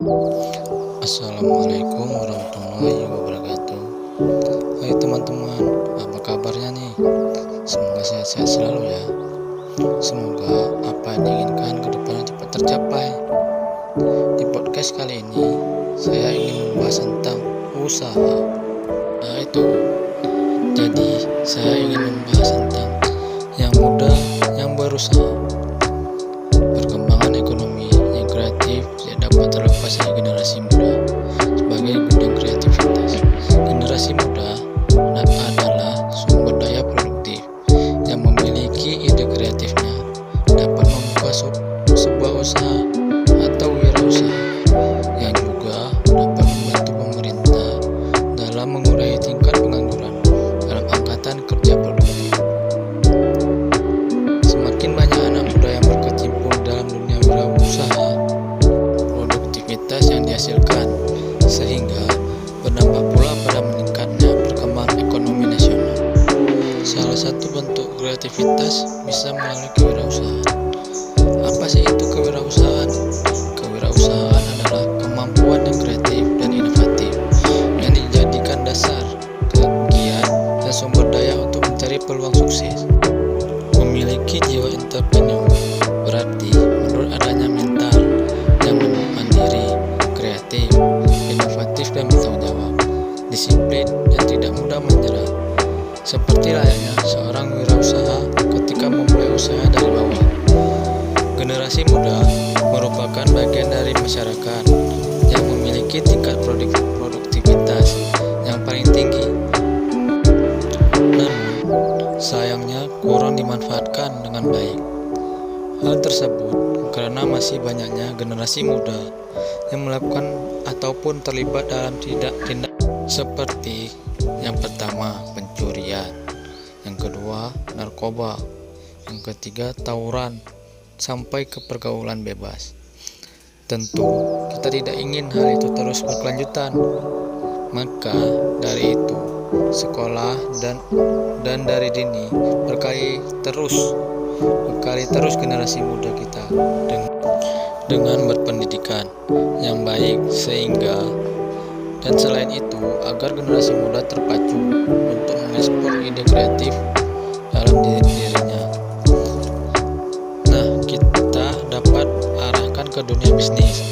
Assalamualaikum warahmatullahi wabarakatuh. Hai teman-teman, apa kabarnya nih? Semoga sehat-sehat selalu ya. Semoga apa yang diinginkan ke depannya cepat tercapai. Di podcast kali ini, saya ingin membahas tentang usaha. Nah itu, jadi saya ingin membahas tentang yang muda yang berusaha. Perkembangan ekonomi yang kreatif tidak dapat terlepas dari generasi muda sebagai gudang kreativitas. Generasi muda adalah sumber daya produktif yang memiliki ide kreatifnya dapat membuka sebuah usaha atau wirausaha yang juga dapat membantu pemerintah dalam mengurangi tingkat pengangguran dalam angkatan kerja produktif. Semakin banyak anak muda yang berkecimpung dalam dunia wirausaha, produktivitas yang dihasilkan sehingga berdampak pula pada meningkatnya perkembangan ekonomi nasional. Salah satu bentuk kreativitas bisa melalui kewirausahaan. Apa sih itu kewirausahaan? Kewirausahaan adalah kemampuan yang kreatif dan inovatif yang dijadikan dasar, kegiat, dan sumber daya untuk mencari peluang sukses. Memiliki jiwa entrepreneur berarti menurut adanya mental yang mandiri, kreatif, inovatif, dan bertanggung jawab, disiplin yang tidak mudah menyerah, seperti layaknya seorang wirausaha ketika memulai usaha dari bawah. Generasi muda merupakan bagian dari masyarakat yang memiliki tingkat produktivitas yang paling tinggi. Namun, sayangnya kurang dimanfaatkan dengan baik. Hal tersebut karena masih banyaknya generasi muda yang melakukan ataupun terlibat dalam tindak seperti yang pertama pencurian, yang kedua narkoba, yang ketiga tawuran, sampai ke pergaulan bebas. Tentu kita tidak ingin hal itu terus berkelanjutan. Maka dari itu sekolah dan dari dini berkali terus generasi muda kita dengan berpendidikan yang baik dan selain itu agar generasi muda terpacu untuk mengekspor ide kreatif dalam dirinya. Nah, kita dapat arahkan ke dunia bisnis.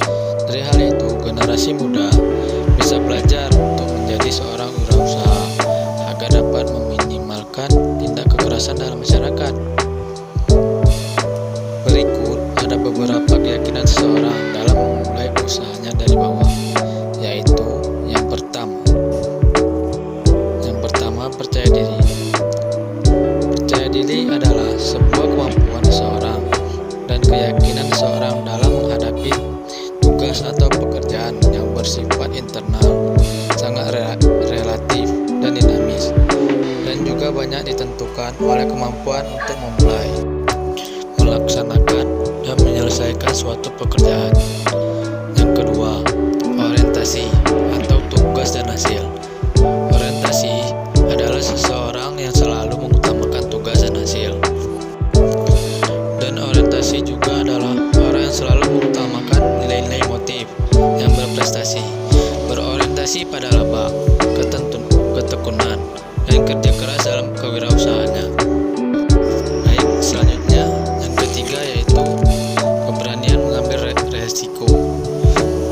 Dari hal itu, generasi muda bisa belajar untuk menjadi seorang wirausaha agar dapat meminimalkan tindak kekerasan dalam masyarakat. Berikut ada beberapa keyakinan seseorang dalam memulai usahanya dari bawah, yaitu yang pertama percaya diri. Percaya diri adalah sebuah kemampuan seseorang dan keyakinan seseorang dalam menghadapi tugas atau pekerjaan yang bersifat internal, sangat relatif dan dinamis, dan juga banyak ditentukan oleh kemampuan untuk memulai, melaksanakan, dan menyelesaikan suatu pekerjaan. Yang kedua, orientasi atau tugas dan hasil. Orientasi adalah seseorang yang selalu mengutamakan tugas dan hasil. Dan orientasi juga adalah orang yang selalu mengutamakan nilai-nilai motif yang berprestasi, berorientasi pada laba, ketekunan, dan kerja keras dalam kewirausahaannya. Baik, selanjutnya yang ketiga yaitu keberanian mengambil resiko.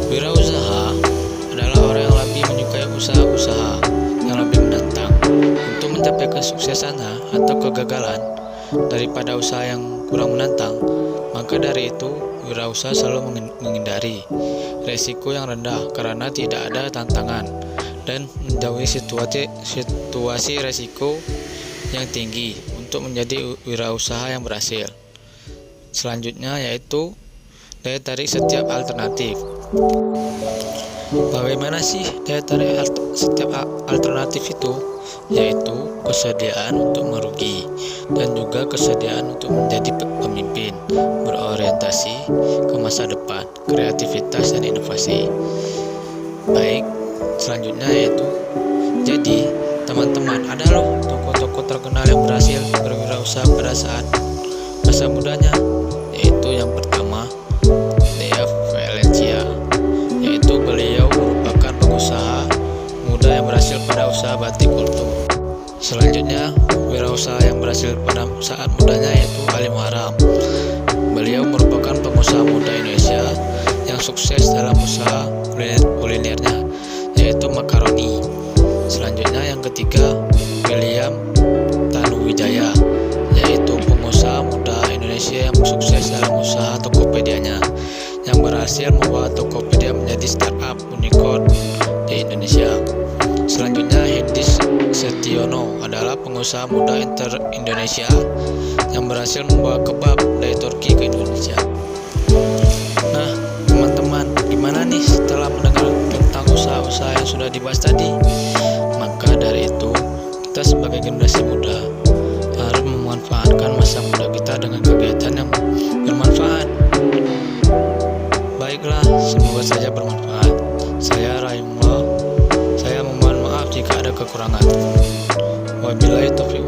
Wirausaha adalah orang yang lebih menyukai usaha-usaha yang lebih menantang untuk mencapai kesuksesannya atau kegagalan daripada usaha yang kurang menantang. Maka dari itu, wirausaha selalu menghindari resiko yang rendah karena tidak ada tantangan dan menjauhi situasi resiko yang tinggi untuk menjadi wirausaha yang berhasil. Selanjutnya yaitu daya tarik setiap alternatif. Bagaimana sih daya tarik setiap alternatif itu? Yaitu kesediaan untuk merugi dan juga kesediaan untuk menjadi pemimpin, berorientasi ke masa depan, kreativitas, dan inovasi. Baik, selanjutnya yaitu jadi teman-teman, ada loh tokoh-tokoh terkenal yang berhasil berwirausaha pada saat masa mudanya, yaitu yang pertama Lea Valencia, yaitu usaha batik kultum. Selanjutnya, wirausaha yang berhasil pada saat mudanya yaitu Ali Muharram. Beliau merupakan pengusaha muda Indonesia yang sukses dalam usaha kulinernya, yaitu makaroni. Selanjutnya yang ketiga, William Tanuwijaya, yaitu pengusaha muda Indonesia yang sukses dalam usaha Tokopedia-nya, yang berhasil membawa Tokopedia menjadi startup unicorn di Indonesia. Selanjutnya, Hendy Setiono adalah pengusaha muda Indonesia yang berhasil membawa kebab dari Turki ke Indonesia. Nah, teman-teman, gimana nih setelah mendengar tentang usaha-usaha yang sudah dibahas tadi? Maka dari itu, kita sebagai generasi muda harus memanfaatkan masa muda kita dengan kegiatan yang bermanfaat. Baiklah, semoga saja bermanfaat. Saya Rahimullah. Saya mohon maaf jika ada kekurangan. Wabillahi taufiq.